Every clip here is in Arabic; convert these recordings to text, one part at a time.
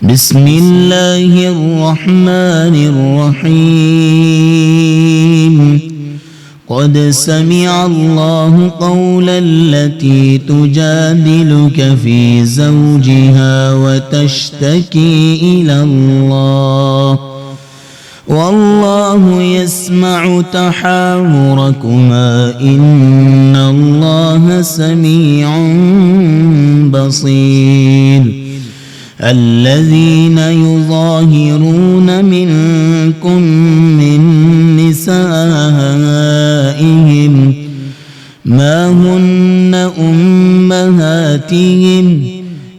بسم الله الرحمن الرحيم قد سمع الله قول التي تجادلك في زوجها وتشتكي إلى الله والله يسمع تحاوركما إن الله سميع بصير الذين يظاهرون منكم من نسائهم ما هن أمهاتهم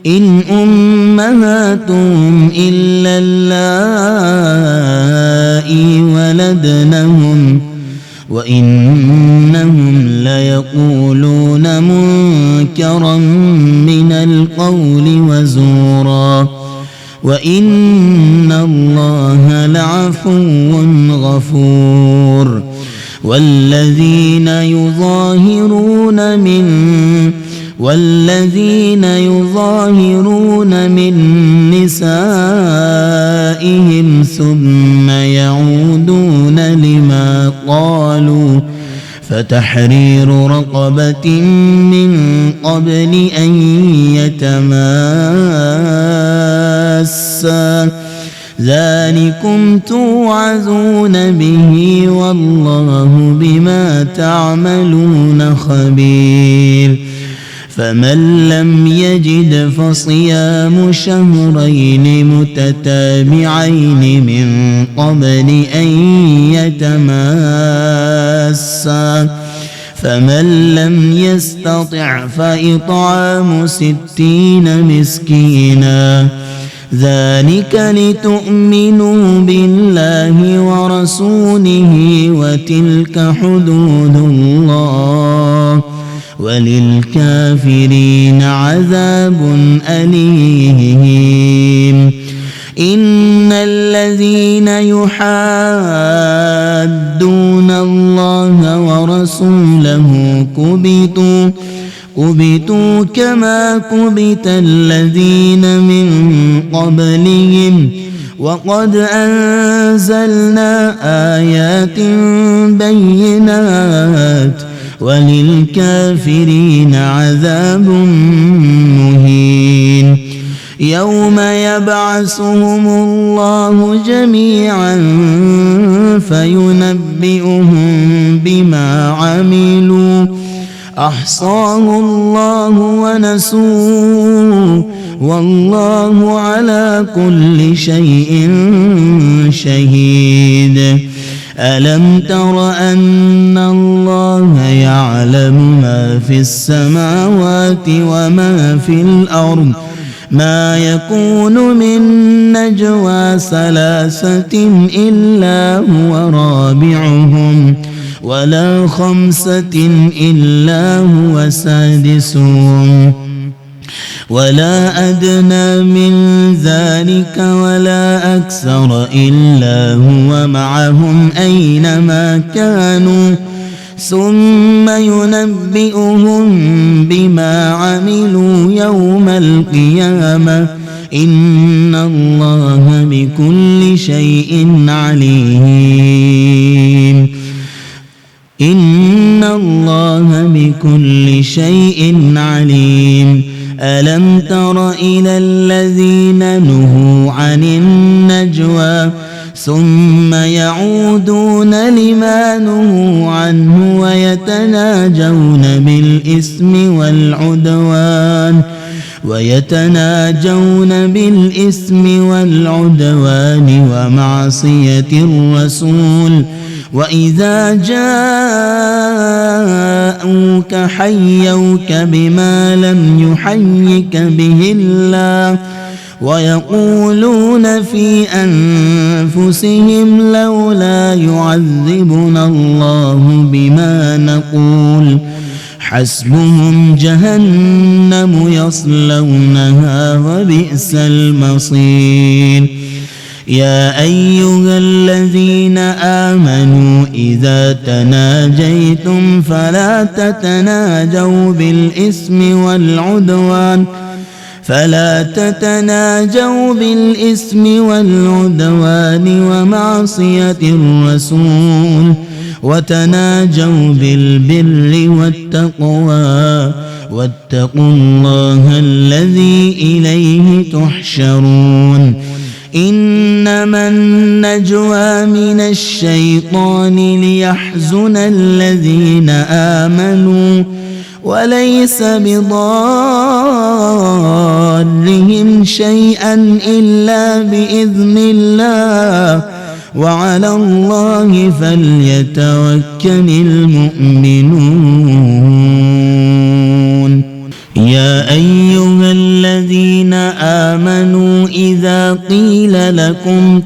إن أمهاتهم إلا اللائي ولدنهم وإنهم ليقولون منكرا من القول وزورا وإن الله لعفو غفور والذين يظاهرون من نسائهم ثم يعودون لما قالوا فتحرير رقبة من قبل أن يتماسا ذلكم توعظون به والله بما تعملون خبير فمن لم يجد فصيام شهرين متتابعين من قبل أن يتماسا فمن لم يستطع فإطعام 60 مسكينا ذلك لتؤمنوا بالله ورسوله وتلك حدود الله وللكافرين عذاب أليم إن الذين يحادون الله ورسوله كبتوا كما كبت الذين من قبلهم وقد أنزلنا آيات بينات وللكافرين عذاب مهين يوم يبعثهم الله جميعا فينبئهم بما عملوا أحصاه الله ونسوه والله على كل شيء شهيد ألم تر أن الله يعلم ما في السماوات وما في الأرض ما يكون من نجوى 3 إلا هو رابعهم ولا 5 إلا هو سادسهم ولا أدنى من ذلك ولا أكثر إلا هو معهم أينما كانوا ثم ينبئهم بما عملوا يوم القيامة إن الله بكل شيء عليم إن الله بكل شيء عليم ألم تر إلى الذين نهوا عن النجوى ثم يعودون لما نهوا عنه ويتناجون بالإثم والعدوان ومعصية الرسول وإذا جاءوك حيوك بما لم يحيك به الله ويقولون في أنفسهم لولا يعذبنا الله بما نقول حسبهم جهنم يصلونها وبئس المصير يا أيها الذين آمنوا إذا تناجيتم فلا تتناجوا بالإثم والعدوان فلا تتناجوا بالإثم والعدوان ومعصية الرسول وتناجوا بالبر والتقوى واتقوا الله الذي إليه تحشرون إنما النجوى من الشيطان ليحزن الذين آمنوا وليس بضارهم شيئا إلا بإذن الله وعلى الله فليتوكل المؤمنون يا أيها الذين آمنوا إذا قيل لكم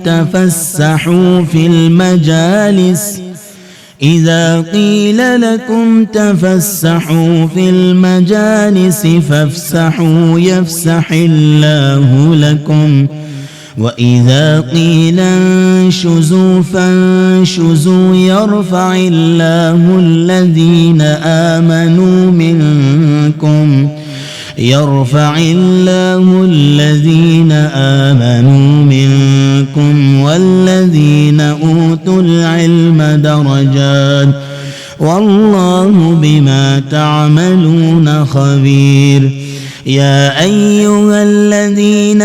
تفسحوا في المجالس فافسحوا يفسح الله لكم وإذا قيل انشزوا فانشزوا يرفع الله الذين آمنوا منكم والذين أوتوا العلم درجات والله بما تعملون خبير يا أيها الذين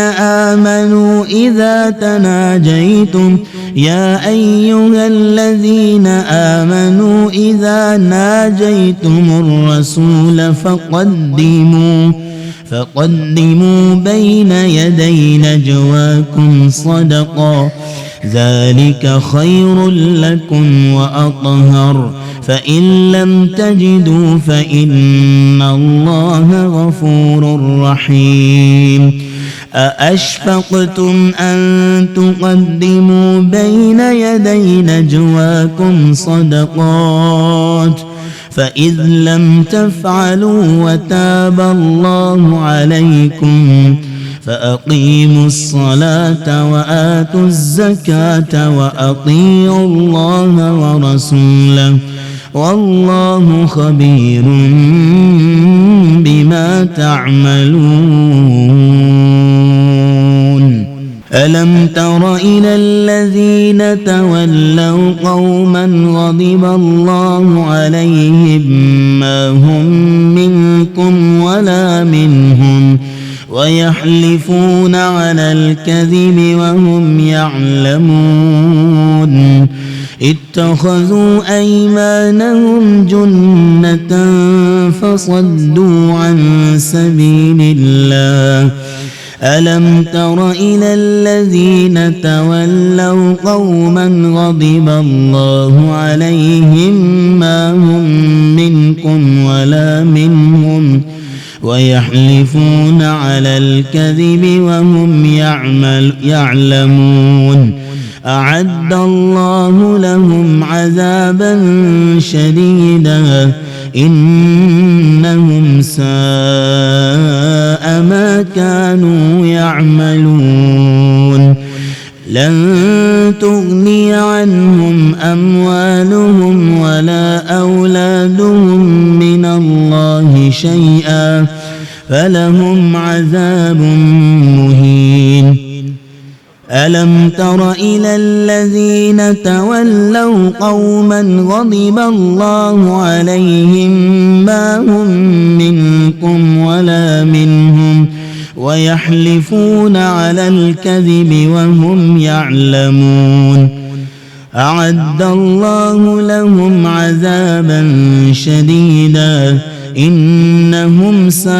آمنوا إذا ناجيتم الرسول فقدموا بين يدي نجواكم صدقا ذلك خير لكم وأطهر فإن لم تجدوا فإن الله غفور رحيم أأشفقتم أن تقدموا بين يدي نجواكم صدقات فإذ لم تفعلوا وتاب الله عليكم فأقيموا الصلاة وآتوا الزكاة وأطيعوا الله ورسوله والله خبير بما تعملون ألم تر إلى الذين تولوا قوما غضب الله عليهم ما هم منكم ولا منهم ويحلفون على الكذب وهم يعلمون اتخذوا أيمانهم جنة فصدوا عن سبيل الله ألم تر إلى الذين تولوا قوما غضب الله عليهم ما هم منكم ولا منهم ويحلفون على الكذب وهم يعلمون أعد الله لهم عذابا شديدا إنهم ساء ما كانوا يعملون لن تغني عنهم أموالهم ولا أولادهم من الله شيئا فلهم عذاب مهين ألم تر إلى الذين تولوا قوما غضب الله عليهم ما هم منكم ولا منهم ويحلفون على الكذب وهم يعلمون أعد الله لهم عذابا شديدا إنهم ساء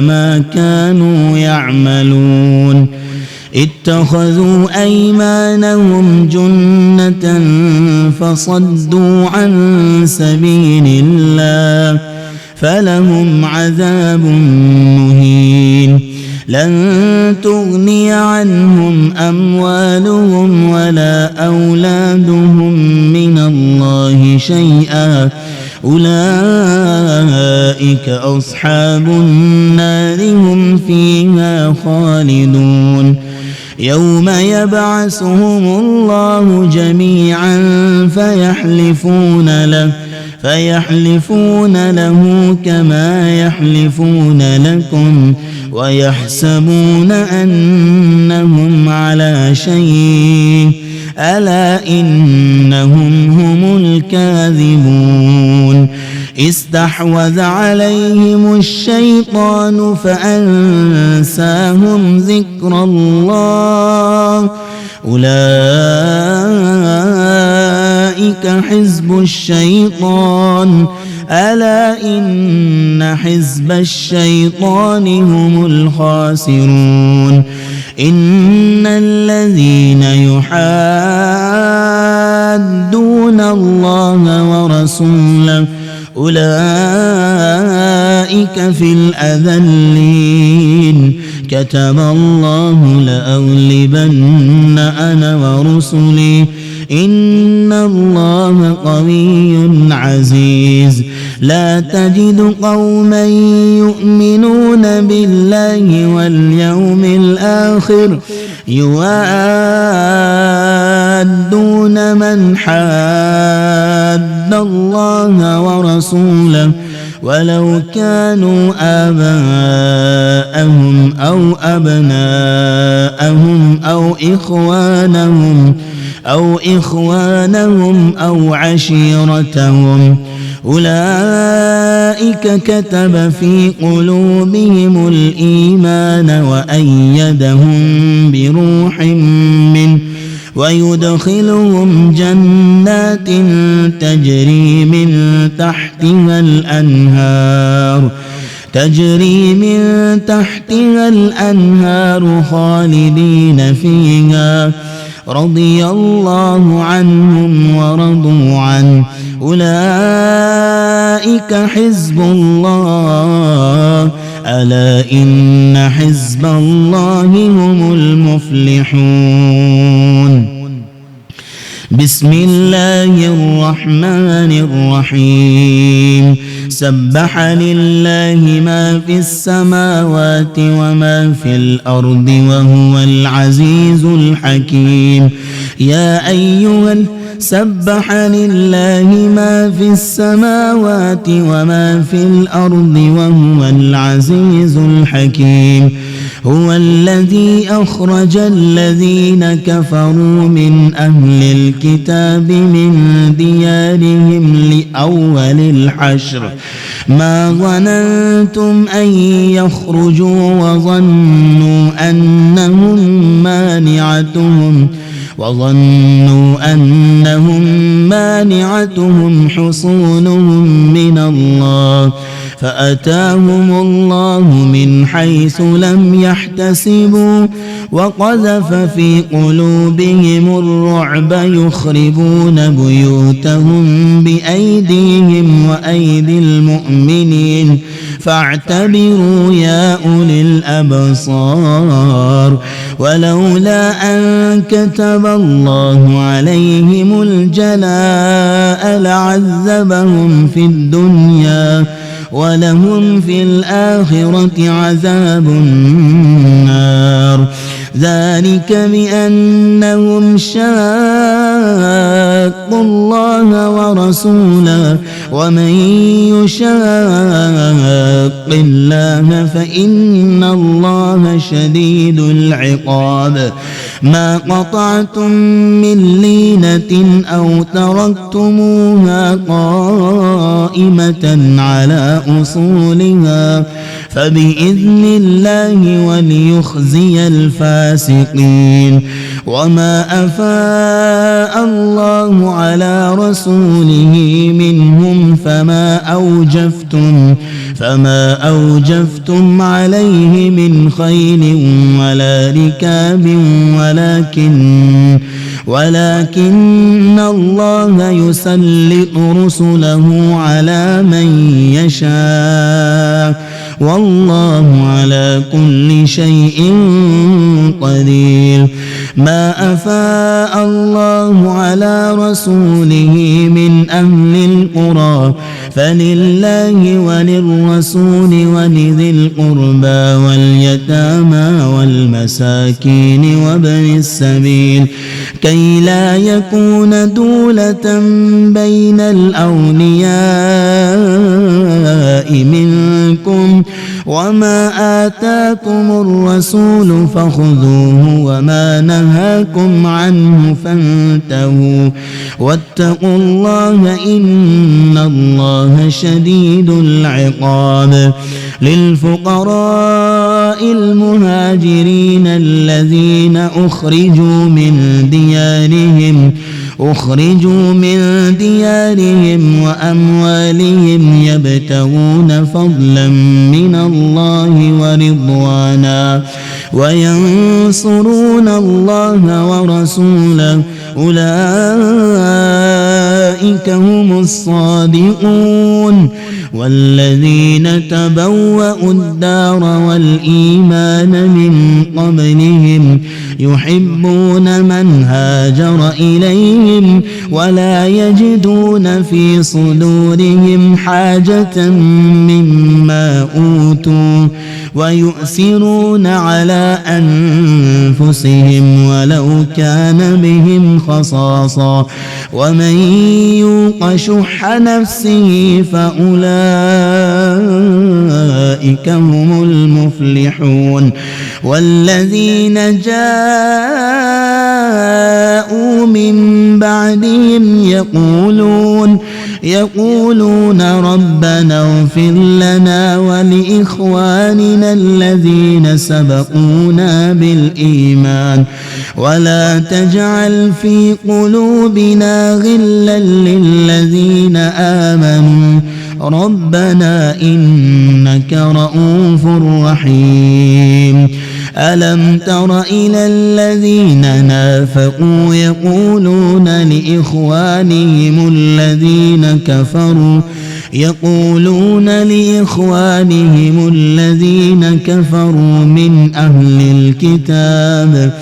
ما كانوا يعملون اتخذوا أيمانهم جنة فصدوا عن سبيل الله فلهم عذاب مهين لن تغني عنهم أموالهم ولا أولادهم من الله شيئا أولئك أصحاب النار هم فيها خالدون يوم يبعثهم الله جميعا فيحلفون له كما يحلفون لكم ويحسبون أنهم على شيء ألا إنهم هم الكاذبون استحوذ عليهم الشيطان فأنساهم ذكر الله أولئك حزب الشيطان ألا إن حزب الشيطان هم الخاسرون إن الذين يحادون الله ورسوله أولئك في الأذلين كتب الله لأغلبن أنا ورسلي إن الله قوي عزيز لا تجد قوما يؤمنون بالله واليوم الآخر يوادون من حاد الله ورسوله ولو كانوا آباءهم أو أبناءهم أو إخوانهم أو عشيرتهم أولئك كتب في قلوبهم الإيمان وأيدهم بروح منه ويدخلهم جنات تجري من تحتها الأنهار خالدين فيها رضي الله عنهم ورضوا عنه أولئك حزب الله ألا إن حزب الله هم المفلحون بسم الله الرحمن الرحيم سبح لله ما في السماوات وما في الأرض وهو العزيز الحكيم يا أيها سبح لله ما في السماوات وما في الأرض وهو العزيز الحكيم هو الذي أخرج الذين كفروا من أهل الكتاب من ديارهم لأول الحشر ما ظننتم أن يخرجوا وظنوا أنهم مانعتهم حصونهم من الله فأتاهم الله من حيث لم يحتسبوا وقذف في قلوبهم الرعب يخربون بيوتهم بأيديهم وأيدي المؤمنين فاعتبروا يا أولي الأبصار ولولا أن كتب الله عليهم الجلاء لعذبهم في الدنيا ولهم في الآخرة عذاب النار ذلك بأنهم شاقوا الله ورسوله ومن يشاق الله فإن الله شديد العقاب ما قطعتم من لينة أو تركتموها قائمة على أصولها فبإذن الله وليخزي الفاسقين وما أفاء الله على رسوله منهم فما أوجفتم عليه من خيل ولا ركاب ولكن الله يسلط رسله على من يشاء والله على كل شيء قدير ما أفاء الله على رسوله من أهل القرى فلله وللرسول ولذي القربى واليتامى والمساكين وابن السبيل كي لا يكون دولة بين الأغنياء منكم وما آتاكم الرسول فخذوه وما نهاكم عنه فانتهوا واتقوا الله إن الله شديد العقاب للفقراء المهاجرين الذين أخرجوا من ديارهم وأموالهم يبتغون فضلا من الله ورضوانا وينصرون الله ورسوله أولئك هم الصادقون والذين تبوأوا الدار والإيمان من قبلهم يحبون من هاجر إليهم ولا يجدون في صدورهم حاجة مما أوتوا ويؤثرون على أنفسهم ولو كان بهم خصاصة ومن يوق شح نفسه فأولئك هم المفلحون والذين جاءوا من بعدهم يقولون ربنا اغفر لنا ولإخواننا الذين سبقونا بالإيمان ولا تجعل في قلوبنا غلا للذين آمنوا ربنا إنك رؤوف رحيم ألم تر إلى الذين نافقوا يقولون لإخوانهم الذين كفروا من أهل الكتاب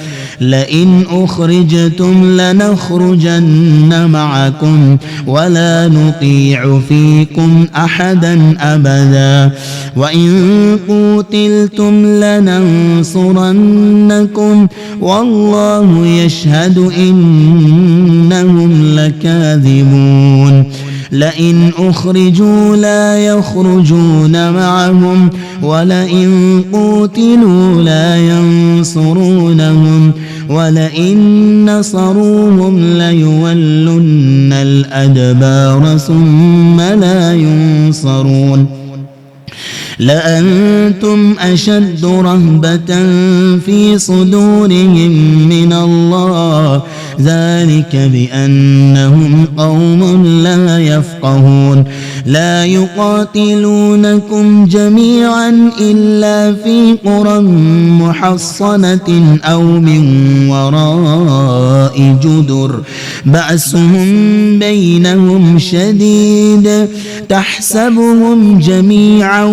لئن أخرجتم لنخرجن معكم ولا نطيع فيكم أحدا أبدا وإن قوتلتم لننصرنكم والله يشهد إنهم لكاذبون لئن أخرجوا لا يخرجون معهم ولئن قوتلوا لا ينصرونهم ولئن نصروهم ليولن الأدبار ثم لا ينصرون لأنتم أشد رهبة في صدورهم من الله ذلك بأنهم قوم لا يفقهون لا يقاتلونكم جميعا إلا في قرى محصنة أو من وراء جدر بأسهم بينهم شديد تحسبهم جميعا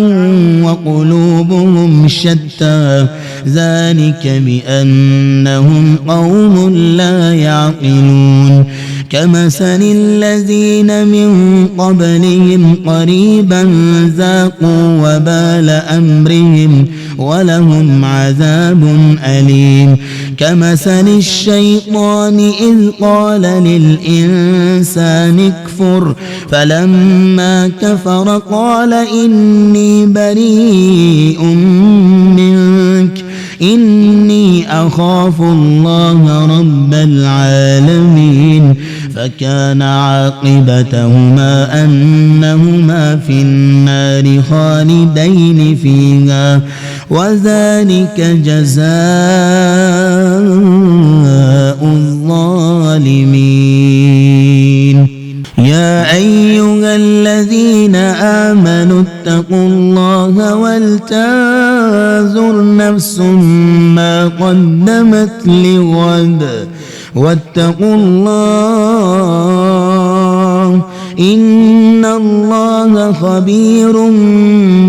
وقلوبهم شتى ذلك بأنهم قوم لا يعقلون كمثل الذين من قبلهم قريبا ذاقوا وبال أمرهم ولهم عذاب أليم كمثل الشيطان إذ قال للإنسان اكفر فلما كفر قال إني بريء منك إني أخاف الله رب العالمين فكان عاقبتهما أنهما في النار خالدين فيها وذلك جزاء الظالمين يا أيها الذين آمنوا اتقوا الله ولتنظر نفس ما قدمت لغد واتقوا الله إن الله خبير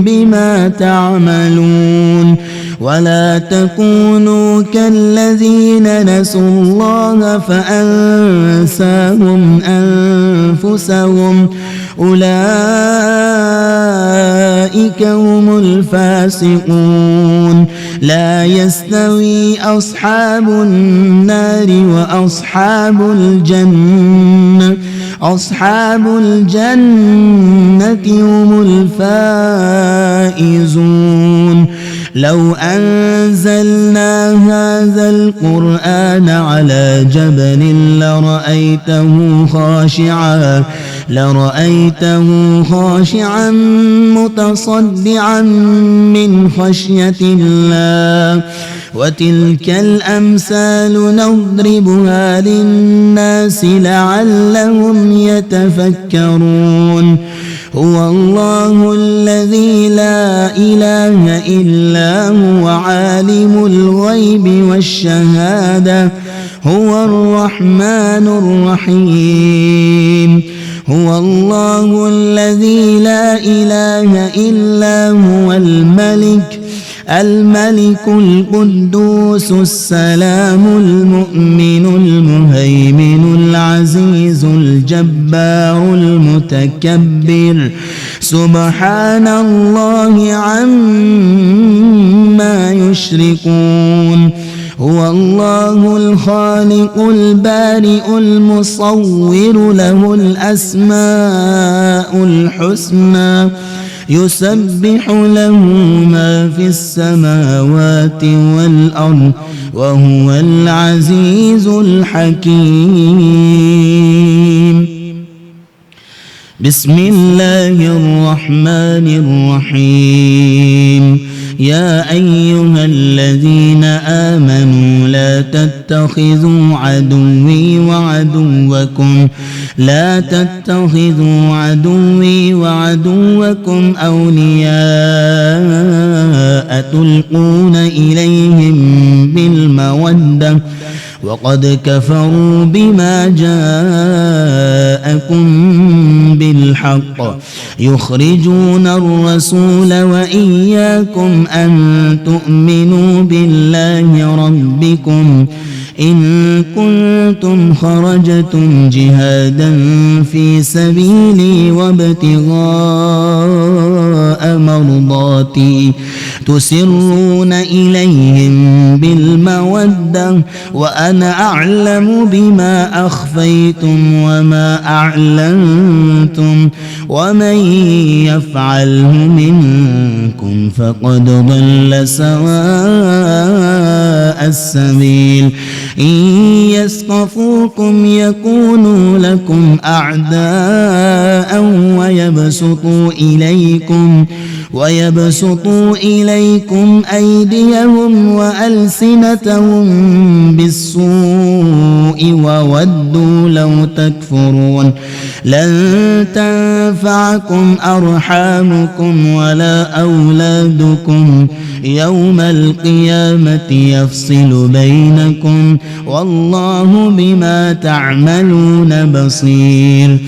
بما تعملون ولا تكونوا كالذين نسوا الله فأنساهم أنفسهم أولئك هم الفاسقون لا يستوي أصحاب النار وأصحاب الجنة هم الفائزون لو أنزلنا هذا القرآن على جبل لرأيته خاشعا متصدعا من خشية الله وتلك الأمثال نضربها للناس لعلهم يتفكرون هو الله الذي لا إله إلا هو عالم الغيب والشهادة هو الرحمن الرحيم هو الله الذي لا إله إلا هو الملك القدوس السلام المؤمن المهيمن العزيز الجبار المتكبر سبحان الله عما يشركون هو الله الخالق البارئ المصور له الأسماء الحسنى يسبح له ما في السماوات والأرض وهو العزيز الحكيم بسم الله الرحمن الرحيم يا أيها الذين آمنوا لا تتخذوا عدوي وعدوكم أولياء تلقون إليهم بالمودة وقد كفروا بما جاءكم بالحق يخرجون الرسول وإياكم أن تؤمنوا بالله ربكم إن كنتم خرجتم جهادا في سبيلي وابتغاء مرضاتي تسرون إليهم بالمودة وأنا أعلم بما أخفيتم وما أعلنتم ومن يفعله منكم فقد ضل سواء السبيل إن يثقفوكم يكونوا لكم أعداء ويبسطوا إليكم أيديهم وألسنتهم بالسوء وودوا لو تكفرون لن تنفعكم أرحامكم ولا أولادكم يوم القيامة يفصل بينكم والله بما تعملون بصير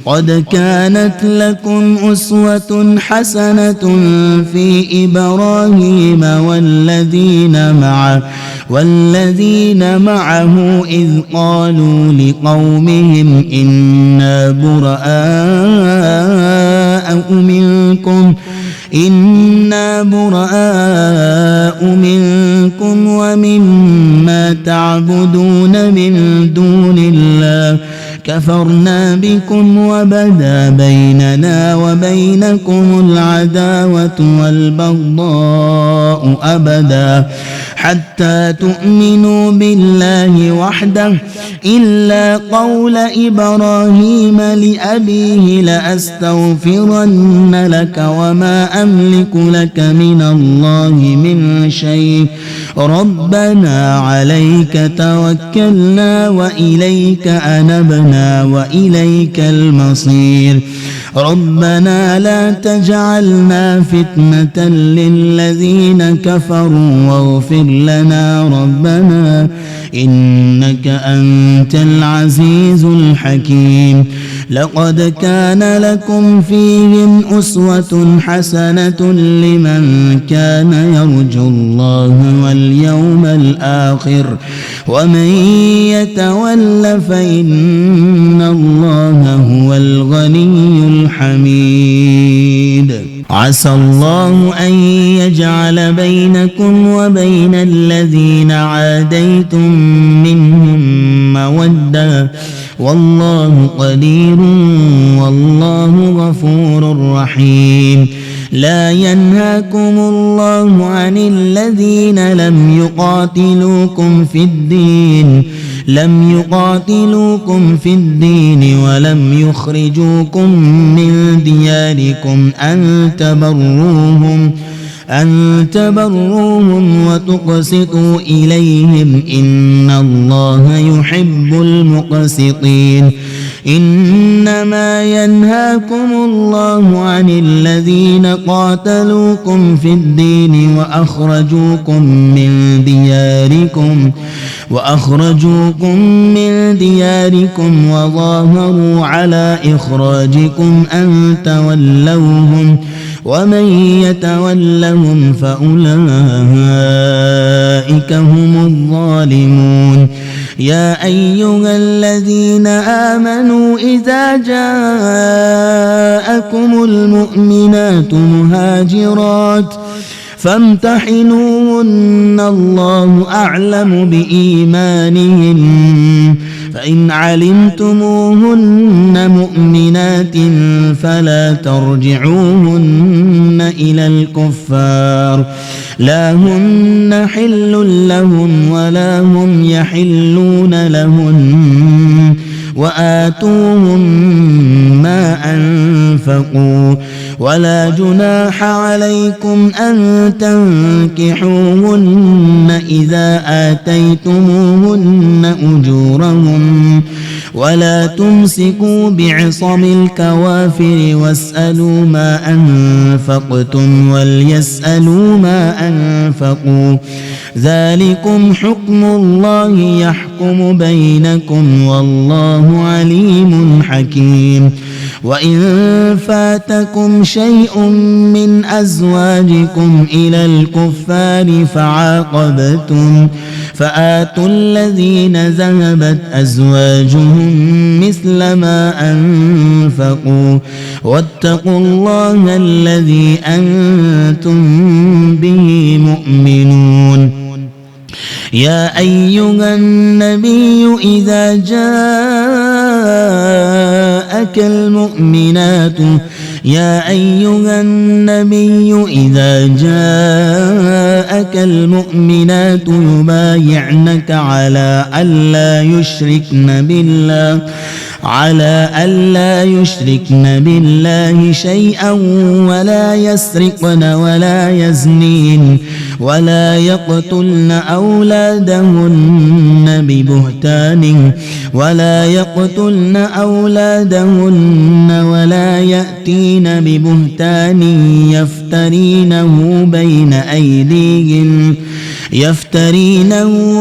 قد كانت لكم أسوة حسنة في إبراهيم والذين معه إذ قالوا لقومهم إنا براء منكم ومما تعبدون من دون الله كفرنا بكم وبدا بيننا وبينكم العداوة والبغضاء أبدا حتى تؤمنوا بالله وحده إلا قول إبراهيم لأبيه لأستغفرن لك وما أملك لك من الله من شيء ربنا عليك توكلنا وإليك أنبنا وإليك المصير ربنا لا تجعلنا فتنة للذين كفروا واغفر لنا ربنا إنك أنت العزيز الحكيم لقد كان لكم فيهم أسوة حسنة لمن كان يرجو الله واليوم الآخر ومن يتول فإن الله هو الغني الحميد. عسى الله أن يجعل بينكم وبين الذين عاديتم منهم مودة والله قدير والله غفور رحيم. لا ينهاكم الله عن الذين لم يقاتلوكم في الدين ولم يخرجوكم من دياركم أن تبروهم وتقسطوا إليهم إن الله يحب المقسطين. إنما ينهاكم الله عن الذين قاتلوكم في الدين وأخرجوكم من دياركم وظاهروا على إخراجكم أن تولوهم ومن يتولهم فأولئك هم الظالمون. يا أيها الذين آمنوا إذا جاءكم المؤمنات مهاجرات فامتحنوهن الله أعلم بإيمانهن فإن علمتموهن مؤمنات فلا ترجعوهن إلى الكفار لا هن حل لهم ولا هم يحلون لهن وآتوهم ما أنفقوا ولا جناح عليكم أن تنكحوهن إذا آتيتموهن أجورهم ولا تمسكوا بعصم الكوافر واسألوا ما أنفقتم وليسألوا ما أنفقوا ذلكم حكم الله يحكم بينكم والله عليم حكيم. وإن فاتكم شيء من أزواجكم إلى الكفار فعاقبتم فآتوا الذين ذهبت أزواجهم مثل ما أنفقوا واتقوا الله الذي أنتم به مؤمنون. يا أيها النبي إذا جاءك المؤمنات يبايعنك على ألا يشركن بالله شيئا ولا يسرقن ولا يزنين ولا يقتلن أولادهن ولا يأتين ببهتان يفترينه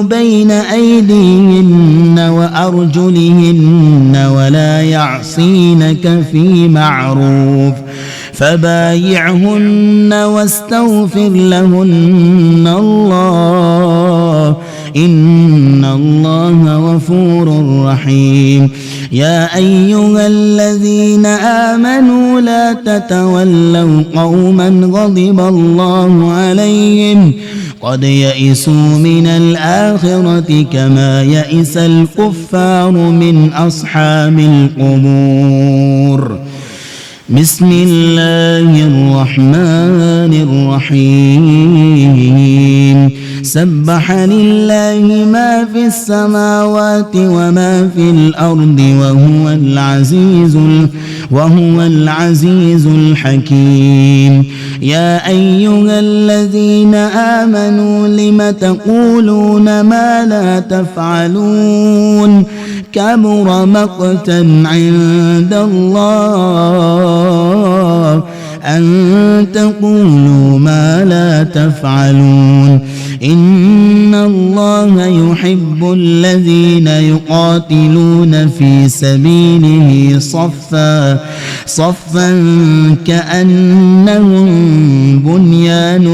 بين أيديهن وأرجلهن ولا يعصينك في معروف فبايعهن واستغفر لهن الله إن الله غفور رحيم. يا أيها الذين آمنوا لا تتولوا قوما غضب الله عليهم قد يئسوا من الآخرة كما يئس الكفار من أصحاب القبور. بسم الله الرحمن الرحيم. سبح لله ما في السماوات وما في الأرض وهو العزيز الحكيم. يا أيها الذين آمنوا لم تقولون ما لا تفعلون كبر مقتا عند الله أن تقولوا ما لا تفعلون. إن الله يحب الذين يقاتلون في سبيله صفا كأنهم بنيان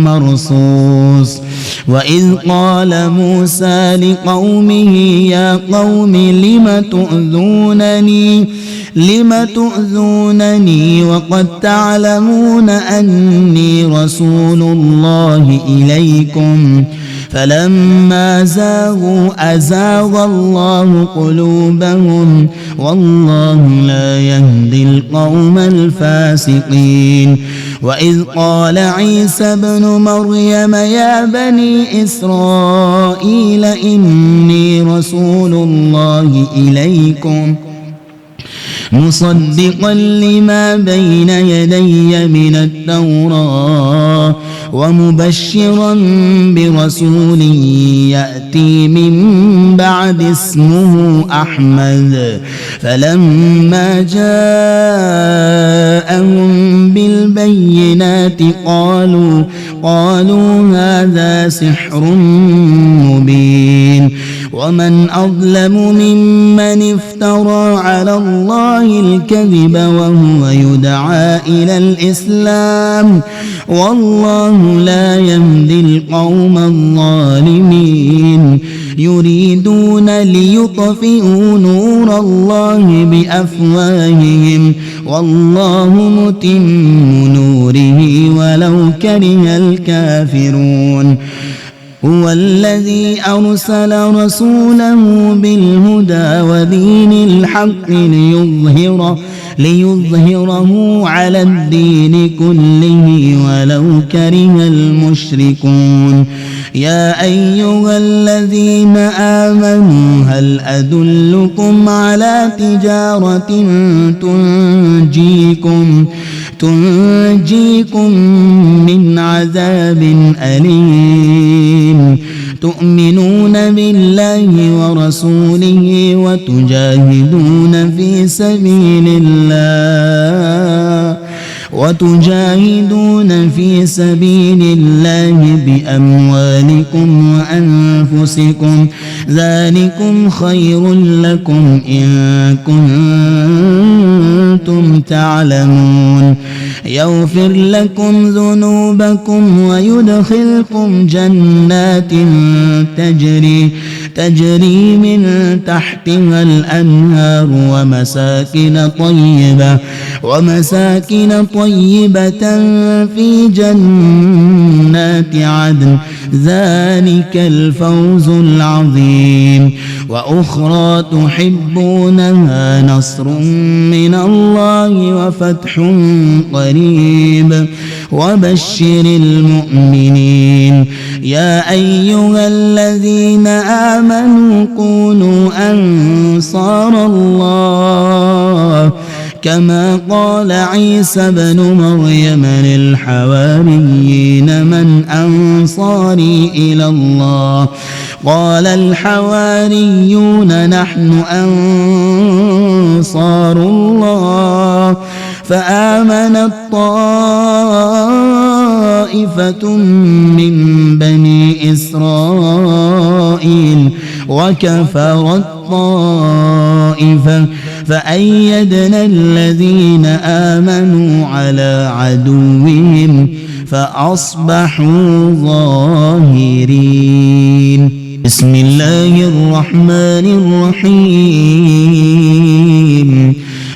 مرصوص وإذ قال موسى لقومه يا قوم لم تؤذونني وقد تعلمون أني رسول الله إليكم فلما زاغوا أزاغ الله قلوبهم والله لا يهدي القوم الفاسقين وإذ قال عيسى ابن مريم يا بني إسرائيل إني رسول الله إليكم مصدقا لما بين يدي من التوراة ومبشرا برسول يأتي من بعد اسمه أحمد فلما جاءهم بالبينات قالوا هذا سحر مبين ومن أظلم ممن افترى على الله الكذب وهو يدعى إلى الإسلام والله لا يهدي القوم الظالمين يريدون ليطفئوا نور الله بأفواههم والله متم نوره ولو كره الكافرون هو الذي أرسل رسوله بالهدى ودين الحق ليظهره على الدين كله ولو كره المشركون يا أيها الذين آمنوا هل أدلكم على تجارة تنجيكم من عذاب أليم تؤمنون بالله ورسوله وتجاهدون في سبيل الله بأموالكم وأنفسكم ذلكم خير لكم إن كنتم تعلمون يغفر لكم ذنوبكم ويدخلكم جنات تجري من تحتها الأنهار ومساكن طيبة في جنات عدن ذلك الفوز العظيم وأخرى تحبونها نصر من الله وفتح قريب وبشر المؤمنين يا أيها الذين آمنوا كونوا أنصار الله كما قال عيسى بن مريم للحواريين من أنصاري إلى الله قال الحواريون نحن أنصار الله فآمنت طائفة من بني إسرائيل وكفرت طائفة فأيدنا الذين آمنوا على عدوهم فأصبحوا ظاهرين بسم الله الرحمن الرحيم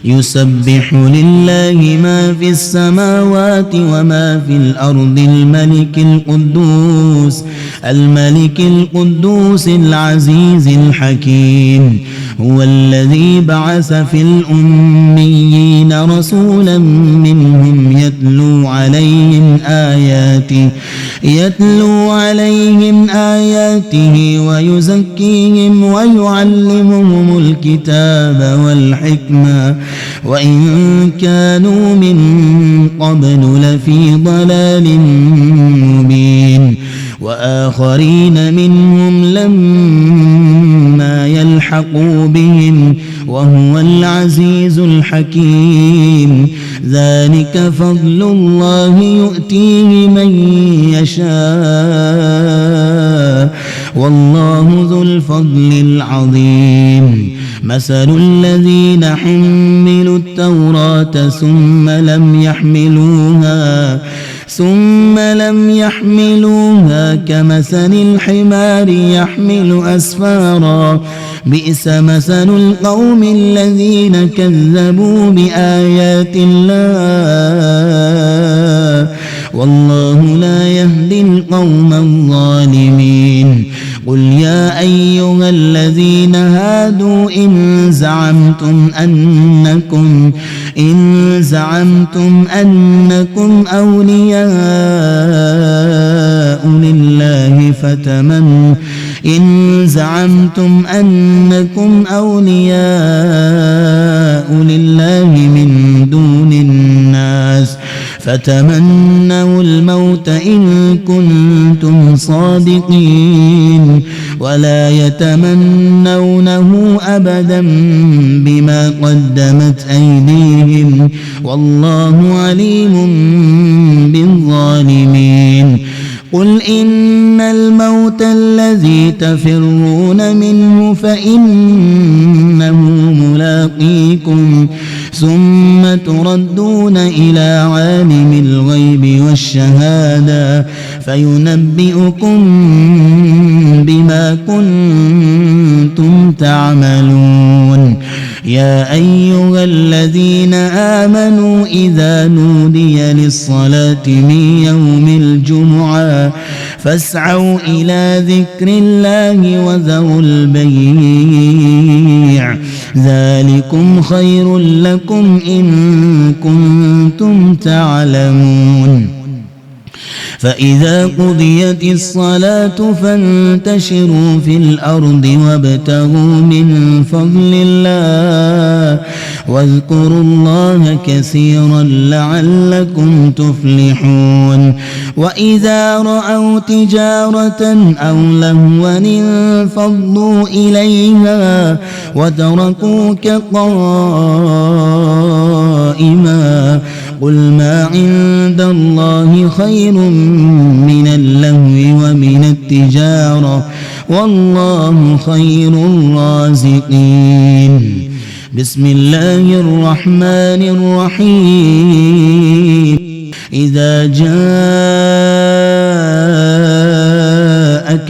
يسبح لله ما في السماوات وما في الأرض الملك القدوس العزيز الحكيم هو الذي بعث في الأميين رسولا منهم يتلو عليهم آياته ويزكيهم ويعلمهم الكتاب والحكمة وإن كانوا من قبل لفي ضلال مبين وآخرين منهم لما يلحقوا بهم وهو العزيز الحكيم ذلك فضل الله يؤتيه من يشاء والله ذو الفضل العظيم مثل الذين حملوا التوراة ثم لم يحملوها كمثل الحمار يحمل أسفارا بئس مثل القوم الذين كذبوا بآيات الله والله لا يهدي القوم الظالمين قل يا أيها الذين هادوا إن زعمتم أنكم أولياء لله من دون الناس فتمنوا الموت إن كنتم صادقين ولا يتمنونه أبدا بما قدمت أيديهم والله عليم بالظالمين قل إن الموت الذي تفرون منه فإنه ملاقيكم ثم تردون إلى عالم الغيب والشهادة فينبئكم بما كنتم تعملون يا أيها الذين آمنوا إذا نودي للصلاة من يوم الجمعة فاسعوا إلى ذكر الله وذروا البيع ذلكم خير لكم إن كنتم تعلمون فإذا قضيت الصلاة فانتشروا في الأرض وابتغوا من فضل الله واذكروا الله كثيرا لعلكم تفلحون وإذا رأوا تجارة أو لهوا انفضوا إليها وتركوك قائما قل ما عند الله خير من اللهو ومن التجارة والله خير الرازقين بسم الله الرحمن الرحيم إذا جاءك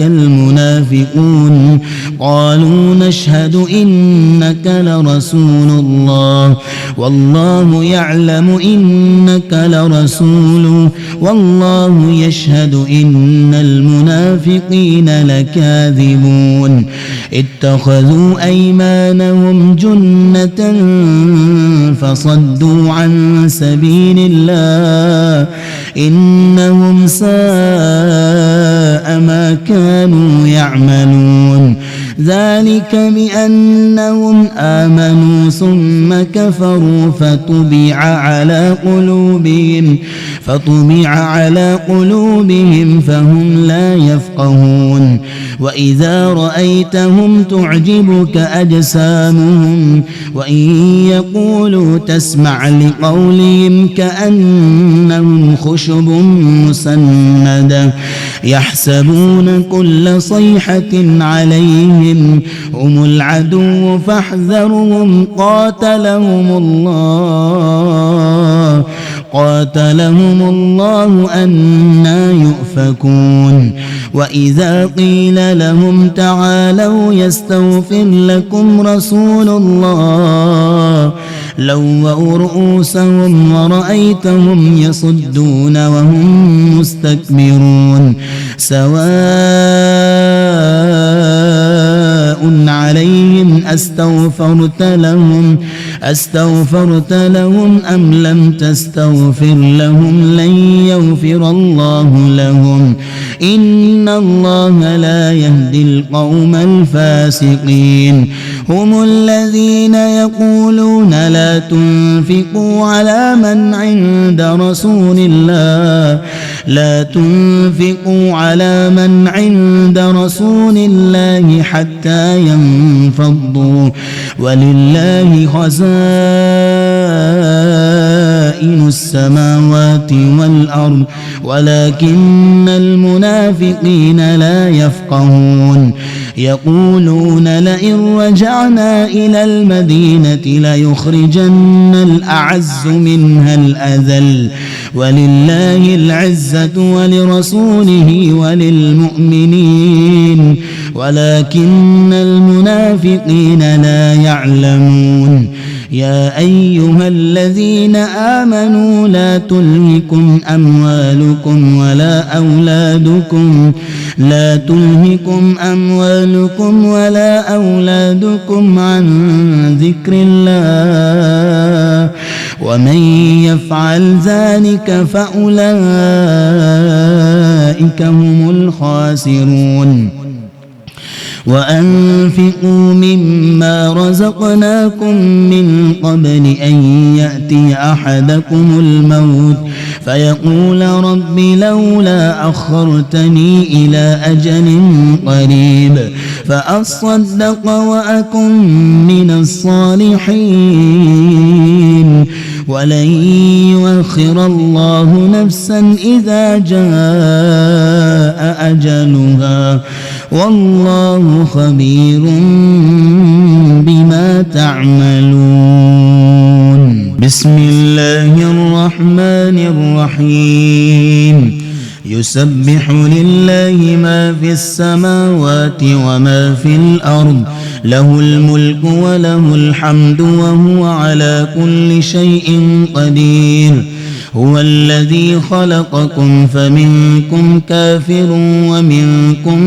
المنافقون قالوا نشهد إنك لرسول الله والله يعلم إنك لرسوله والله يشهد إن المنافقين لكاذبون اتخذوا أيمانهم جنة فصدوا عن سبيل الله إنهم ساء ما كانوا يعملون ذلك بأنهم آمنوا ثم كفروا فطبع على قلوبهم فهم لا يفقهون وإذا رأيتهم تعجبك أجسامهم وإن يقولوا تسمع لقولهم كأنهم خشب مسندة يحسبون كل صيحة عليهم هم العدو فاحذرهم قاتلهم الله أنى يؤفكون وإذا قيل لهم تعالوا يستغفر لكم رسول الله لووا رؤوسهم ورأيتهم يصدون وهم مستكبرون سواء عليهم أستغفرت لهم أم لم تستغفر لهم لن يغفر الله لهم إن الله لا يهدي القوم الفاسقين هم الذين يقولون لا تنفقوا على من عند رسول الله حتى ينفضوا ولله خزائن خزائن السماوات والأرض ولكن المنافقين لا يفقهون يقولون لئن رجعنا إلى المدينة ليخرجن الأعز منها الأذل ولله العزة ولرسوله وللمؤمنين ولكن المنافقين لا يعلمون يا أيها الذين آمنوا لا تلهكم أموالكم ولا أولادكم عن ذكر الله ومن يفعل ذلك فأولئك هم الخاسرون وأنفقوا مما رزقناكم من قبل أن يأتي أحدكم الموت فيقول رب لولا أخرتني إلى أجل قريب فأصدق وأكن من الصالحين ولن يؤخر الله نفسا إذا جاء أجلها والله خبير بما تعملون بسم الله الرحمن الرحيم يسبح لله ما في السماوات وما في الأرض له الملك وله الحمد وهو على كل شيء قدير هو الذي خلقكم فمنكم كافر ومنكم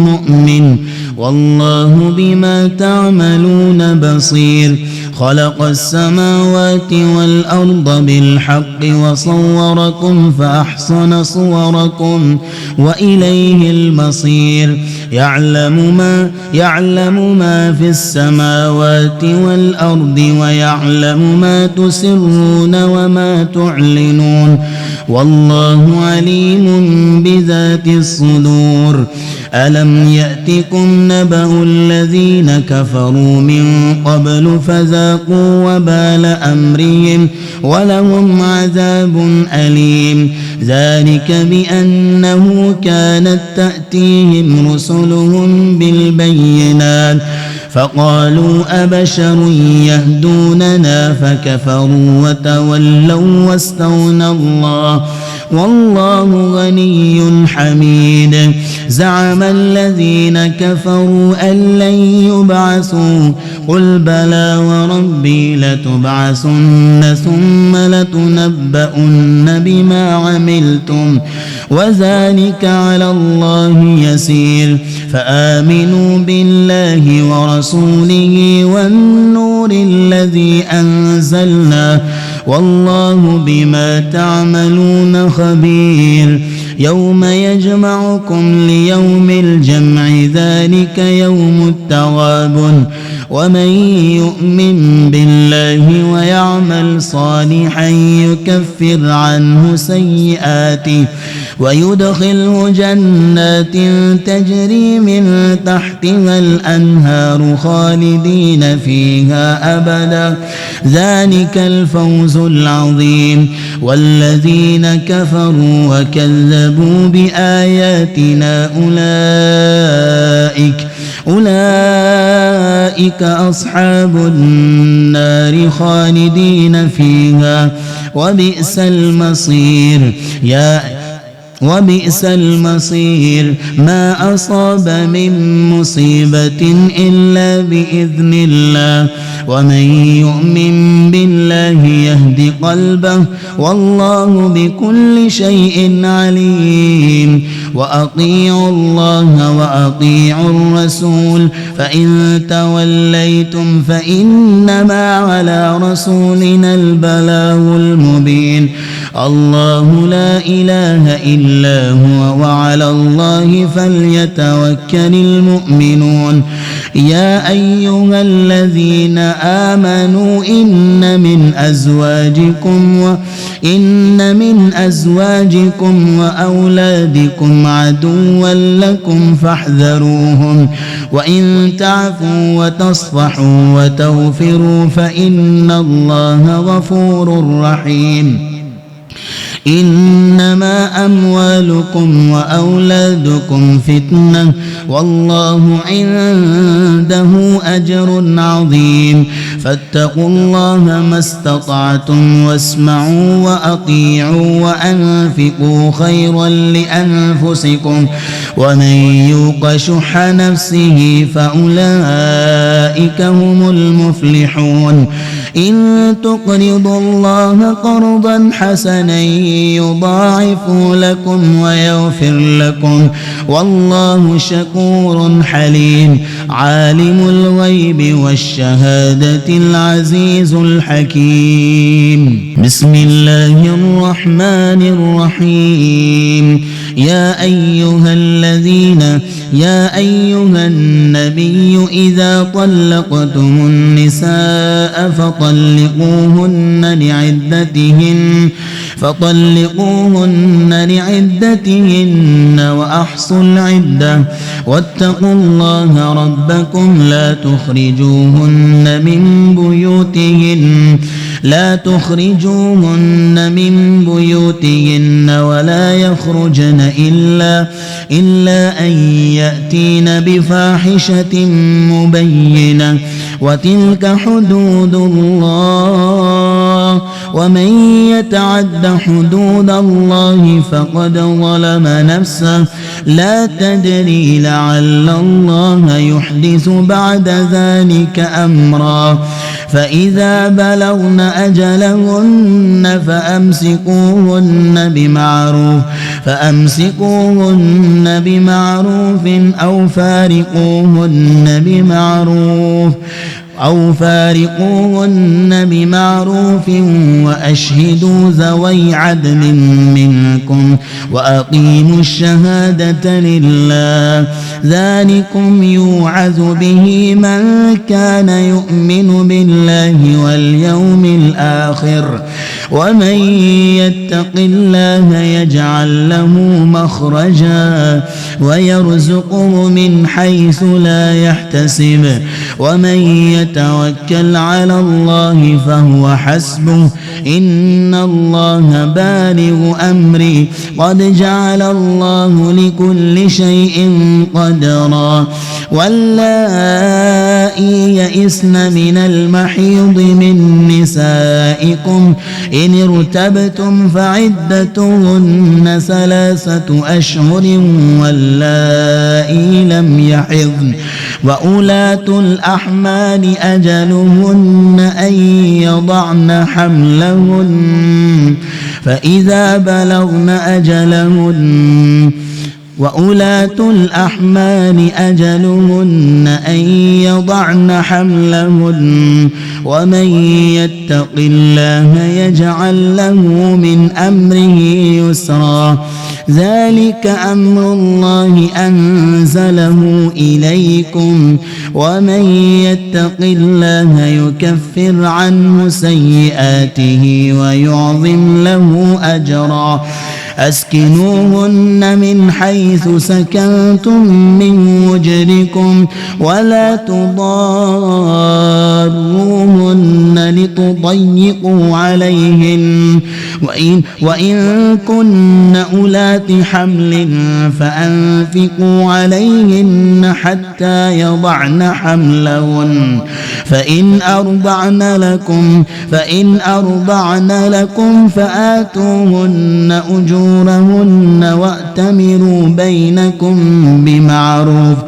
مؤمن والله بما تعملون بصير خلق السماوات والأرض بالحق وصوركم فأحسن صوركم وإليه المصير يعلم ما في السماوات والأرض ويعلم ما تسرون وما تعلنون والله عليم بذات الصدور ألم يأتكم نبأ الذين كفروا من قبل فذاقوا وبال أمرهم ولهم عذاب أليم ذلك بأنه كانت تأتيهم رسلهم بالبينات فقالوا أبشر يهدوننا فكفروا وتولوا واستغنى الله والله غني حميد زعم الذين كفروا أن لن يبعثوا قل بلى وربي لتبعثن ثم لتنبؤن بما عملتم وذلك على الله يسير فآمنوا بالله ورسوله والنور الذي أنزلنا والله بما تعملون خبير يوم يجمعكم ليوم الجمع ذلك يوم التغابن ومن يؤمن بالله ويعمل صالحا يكفر عنه سيئاته ويدخله جنات تجري من تحتها الأنهار خالدين فيها أبدا ذلك الفوز العظيم والذين كفروا وكذبوا بآياتنا أولئك أصحاب النار خالدين فيها وبئس المصير ما أصاب من مصيبة إلا بإذن الله ومن يؤمن بالله يهد قلبه والله بكل شيء عليم وأطيعوا الله وأطيعوا الرسول فإن توليتم فإنما على رسولنا البلاغ المبين الله لا إله إلا هو وعلى الله فليتوكل المؤمنون يا أيها الذين آمنوا إن من أزواجكم وأولادكم عدوا لكم فاحذروهم وإن تعفوا وتصفحوا وتغفروا فإن الله غفور رحيم إنما أموالكم وأولادكم فتنة والله عنده أجر عظيم فاتقوا الله ما استطعتم واسمعوا وأطيعوا وأنفقوا خيرا لأنفسكم ومن يوق شح نفسه فأولئك هم المفلحون إن تقرضوا الله قرضا حسنا يضاعف لكم ويغفر لكم والله شكور حليم عالم الغيب والشهادة العزيز الحكيم بسم الله الرحمن الرحيم يا أيها النبي إذا طلقتم النساء فطلقوهن لعدتهن وأحصوا العدة واتقوا الله ربكم لا تخرجوهن من بيوتهن ولا يخرجن إلا أن يأتين بفاحشة مبينة وتلك حدود الله ومن يتعد حدود الله فقد ظلم نفسه لا تدري لعل الله يحدث بعد ذلك أمرا فإذا بلغن أجلهن فأمسكوهن بمعروف أو فارقوهن بمعروف وأشهدوا ذوي عدل منكم وأقيموا الشهادة لله ذلكم يوعظ به من كان يؤمن بالله واليوم الآخر ومن يتق الله يجعل له مخرجا ويرزقه من حيث لا يحتسب ومن يتوكل على الله فهو حسبه إن الله بالغ أمري قد جعل الله لكل شيء قدرا واللائي يئسن من المحيض من نسائكم إن ارتبتم فعدتهن 3 أشهر واللائي لم يحضن وأولاة الأحمال أجلهن أن يضعن حملهن فإذا بلغن أجلهن وأولاة الأحمال أجلهن أن يضعن حملهن ومن يتق الله يجعل له من أمره يسرا ذلك أمر الله أنزله إليكم ومن يتق الله يكفر عنه سيئاته ويعظم له أجرا أسكنوهن من حيث سكنتم من وجدكم ولا تضاروهن لتضيقوا عليهن وإن كن أولات حمل فأنفقوا عليهن حتى يضعن حملهن فإن أرضعن لكم فآتوهن أجورهن وأتمروا بينكم بمعروف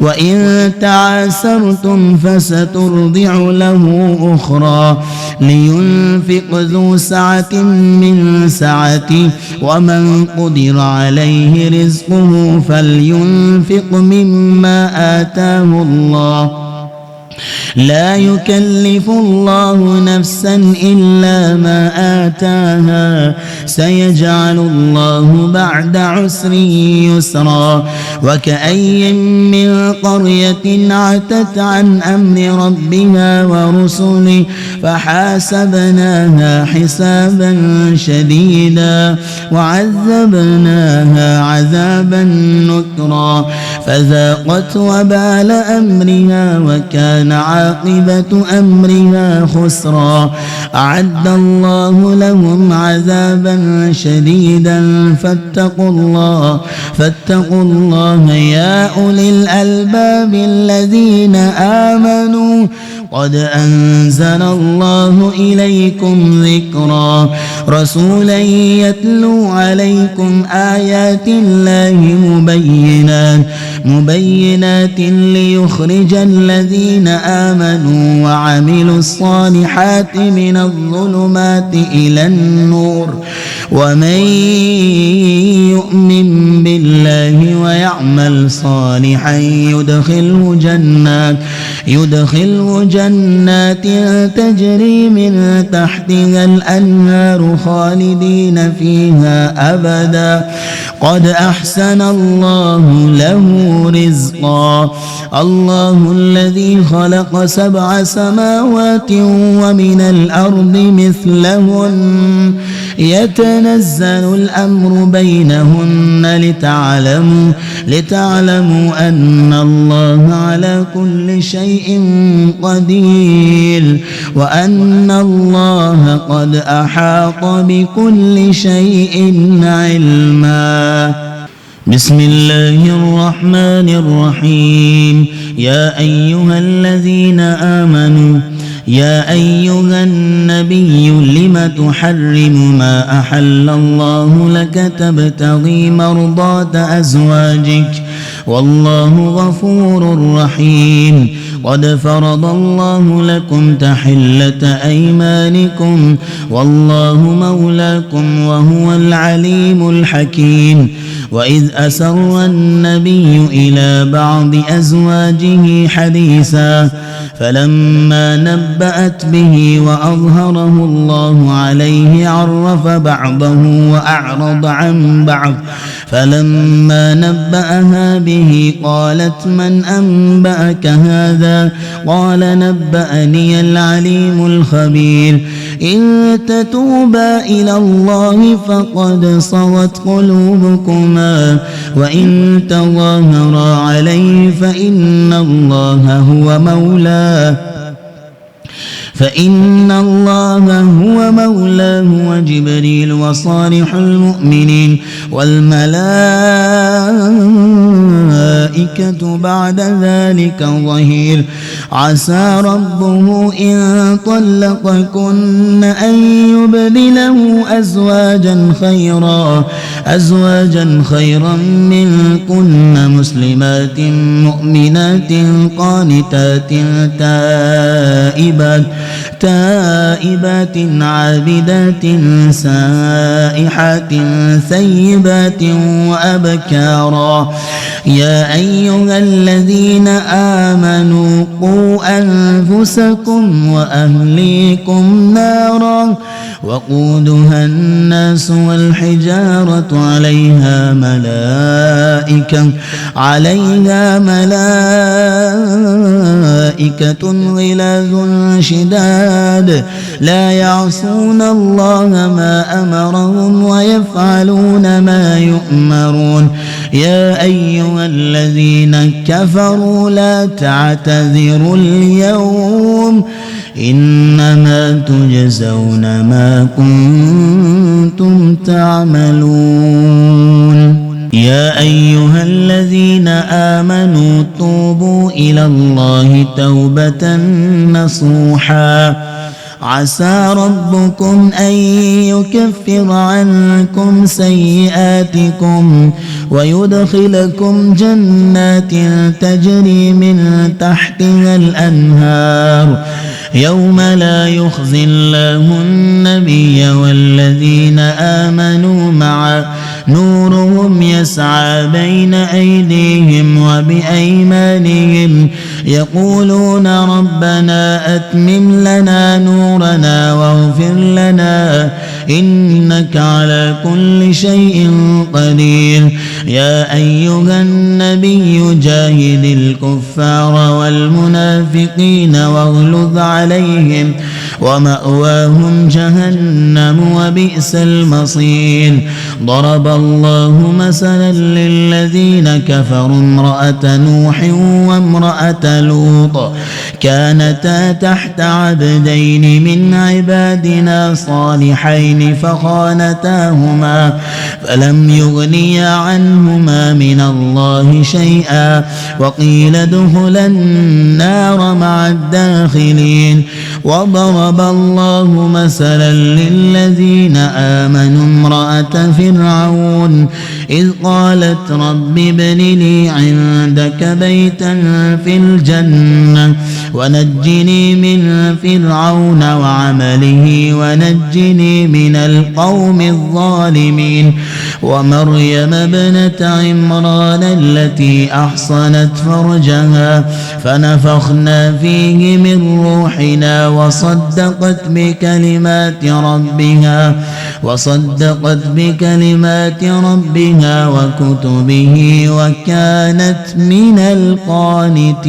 وإن تعاسرتم فسترضع له أخرى لينفق ذو سعة من سعته ومن قدر عليه رزقه فلينفق مما آتاه الله لا يكلف الله نفسا إلا ما آتاها سيجعل الله بعد عسر يسرا وكأي من قرية عتت عن أمر ربها ورسله فحاسبناها حسابا شديدا وعذبناها عذابا نكرا فذاقت وبال أمرها وكان عاقبة أمرها خسرا أعد الله لهم عذابا شديدا فاتقوا الله يا أولي الألباب الذين آمنوا قد أنزل الله إليكم ذكرا رسولا يتلو عليكم آيات الله مبينات ليخرج الذين آمنوا وعملوا الصالحات من الظلمات إلى النور ومن يؤمن بالله ويعمل صالحا يدخله جنات تجري من تحتها الأنهار خالدين فيها أبدا قد أحسن الله له رزقا الله الذي خلق 7 سماوات ومن الأرض مثلهن يتنزل الأمر بينهن لتعلموا أن الله على كل شيء قدير وأن الله قد أحاط بكل شيء علما بسم الله الرحمن الرحيم يا أيها الذين آمنوا يا أيها النبي لم تحرم ما أحل الله لك تبتغي مرضات أزواجك والله غفور رحيم قد فرض الله لكم تحلة أيمانكم والله مولاكم وهو العليم الحكيم وإذ أسر النبي إلى بعض أزواجه حديثا فلما نبأت به وأظهره الله عليه عرف بعضه وأعرض عن بعض فلما نبأها به قالت من أنبأك هذا قال نبأني العليم الخبير إن تتوبا إلى الله فقد صغت قلوبكما وإن تظاهرا عليه فإن الله هو مولاه وجبريل وصالح المؤمنين والملائكة بعد ذلك ظهير عسى ربه إن طلقكن أن يبدله أزواجا خيرا منكن مسلمات مؤمنات قانتات تائبات عابدات سائحات ثيبات وأبكارا يا أيها الذين آمنوا قوا أنفسكم وأهليكم نارا وقودها الناس والحجارة عليها ملائكة غلاظ شداد لا يعصون الله ما أمرهم ويفعلون ما يؤمرون يا أيها الذين كفروا لا تعتذروا اليوم إنما تجزون ما كنتم تعملون يا أيها الذين آمنوا توبوا إلى الله توبة نصوحا عسى ربكم أن يكفر عنكم سيئاتكم ويدخلكم جنات تجري من تحتها الأنهار يوم لا يخزي الله النبي والذين آمنوا معه نورهم يسعى بين أيديهم وبأيمانهم يقولون ربنا أتمم لنا نورنا واغفر لنا إنك على كل شيء قدير. يا أيها النبي جاهد الكفار والمنافقين واغلظ عليهم ومأواهم جهنم وبئس المصير. ضرب الله مثلا للذين كفروا امرأة نوح وامرأة لوط كانتا تحت عبدين من عبادنا صالحين فخانتاهما فلم يغنيا عنهما من الله شيئا وقيل ادخلا النار مع الداخلين. وضرب الله مثلا للذين آمنوا امرأة فرعون إذ قالت رب ابن لي عندك بيتا في الجنة ونجني من فرعون وعمله ونجني من القوم الظالمين. ومريم ابنة عمران التي أحصنت فرجها فنفخنا فيه من روحنا وصدقت بكلمات ربها وكتبه وكانت من القانتين.